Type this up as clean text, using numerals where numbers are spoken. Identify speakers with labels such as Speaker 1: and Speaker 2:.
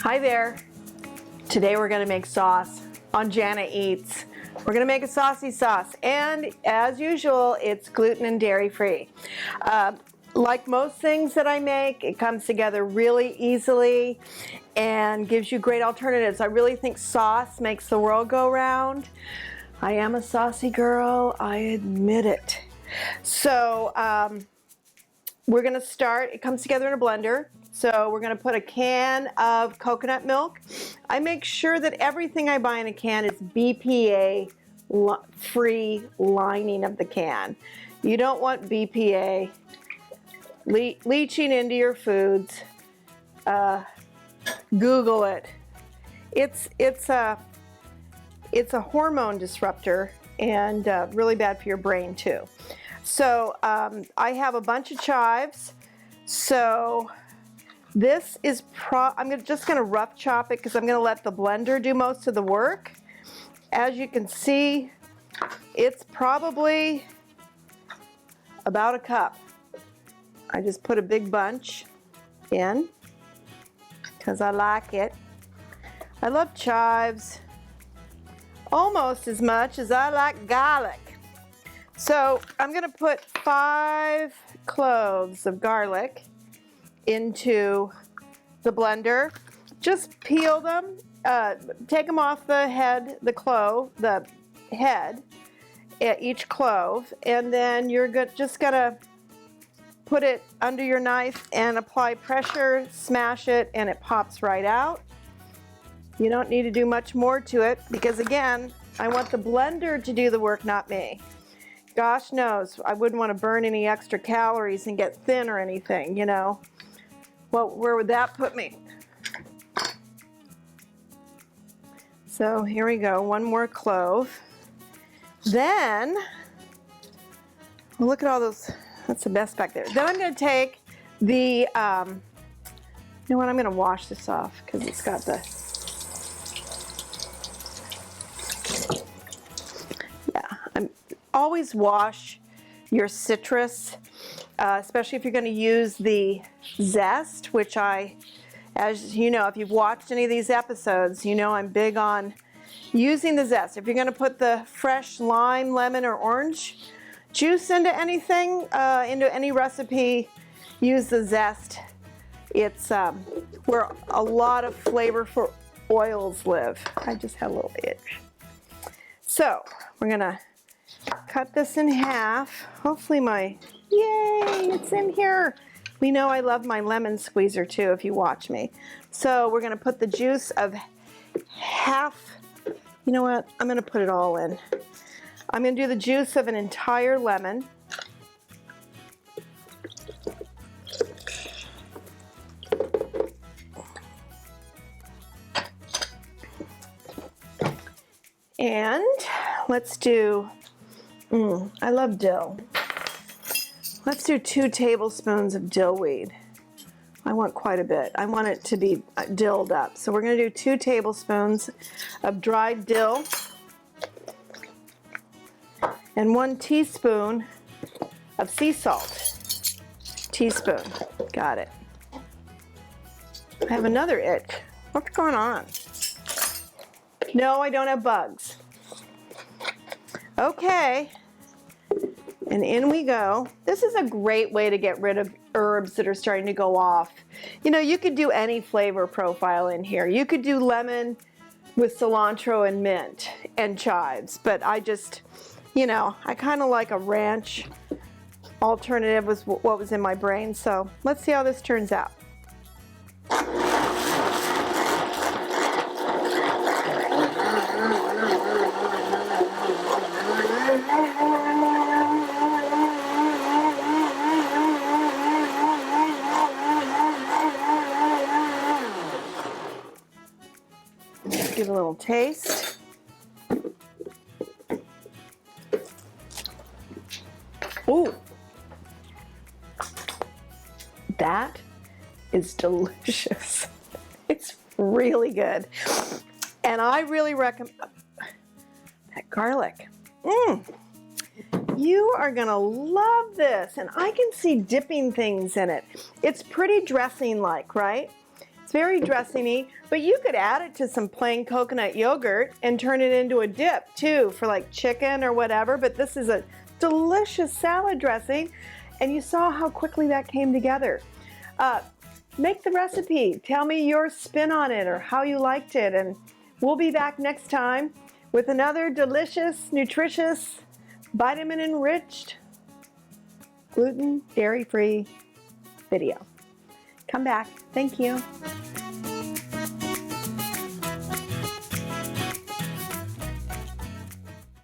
Speaker 1: Hi there. Today we're going to make sauce on Jana Eats. We're going to make a saucy sauce, and as usual, it's gluten and dairy free. Like most things that I make, it comes together really easily and gives you great alternatives. I really think sauce makes the world go round. I am a saucy girl, I admit it. So we're going to start. It comes together in a blender. So we're going to put a can of coconut milk. I make sure that everything I buy in a can is BPA free lining of the can. You don't want BPA leaching into your foods. Google it. It's a hormone disruptor and really bad for your brain too. So I have a bunch of chives. So this is I'm just going to rough chop it because I'm going to let the blender do most of the work. As you can see, it's probably about a cup. I just put a big bunch in because I like it. I love chives almost as much as I like garlic. So I'm going to put 5 cloves of garlic into the blender. Just peel them, take them off the head, the head at each clove, and then you're just gonna put it under your knife and apply pressure, smash it, and it pops right out. You don't need to do much more to it because, again, I want the blender to do the work, not me. Gosh knows, I wouldn't want to burn any extra calories and get thin or anything, you know. Well, where would that put me? So here we go, 1 more clove. Then, well, look at all those, that's the best back there. Then I'm going to take the, you know what, I'm going to wash this off because it's got the, always wash your citrus, especially if you're going to use the Zest, which as you know, if you've watched any of these episodes, you know I'm big on using the Zest. If you're going to put the fresh lime, lemon, or orange juice into anything, into any recipe, use the Zest. It's where a lot of flavorful oils live. I just had a little itch. So we're going to cut this in half. Hopefully yay, it's in here. We know I love my lemon squeezer too, if you watch me. So we're gonna put the juice of half, you know what, I'm gonna put it all in. I'm gonna do the juice of an entire lemon. And let's do, I love dill. Let's do 2 tablespoons of dill weed. I want quite a bit. I want it to be dilled up. So we're going to do 2 tablespoons of dried dill and 1 teaspoon of sea salt. Teaspoon. Got it. I have another itch. What's going on? No, I don't have bugs. Okay. And in we go. This is a great way to get rid of herbs that are starting to go off. You know, you could do any flavor profile in here. You could do lemon with cilantro and mint and chives, but I just, you know, I kind of like a ranch alternative was what was in my brain. So let's see how this turns out. Give a little taste. Ooh, that is delicious. It's really good. And I really recommend that garlic. You are gonna love this, and I can see dipping things in it. It's pretty dressing-like, right? It's very dressing-y, but you could add it to some plain coconut yogurt and turn it into a dip too for like chicken or whatever, but this is a delicious salad dressing, and you saw how quickly that came together. Make the recipe. Tell me your spin on it or how you liked it, and we'll be back next time with another delicious, nutritious, vitamin-enriched, gluten, dairy-free video. Come back. Thank you.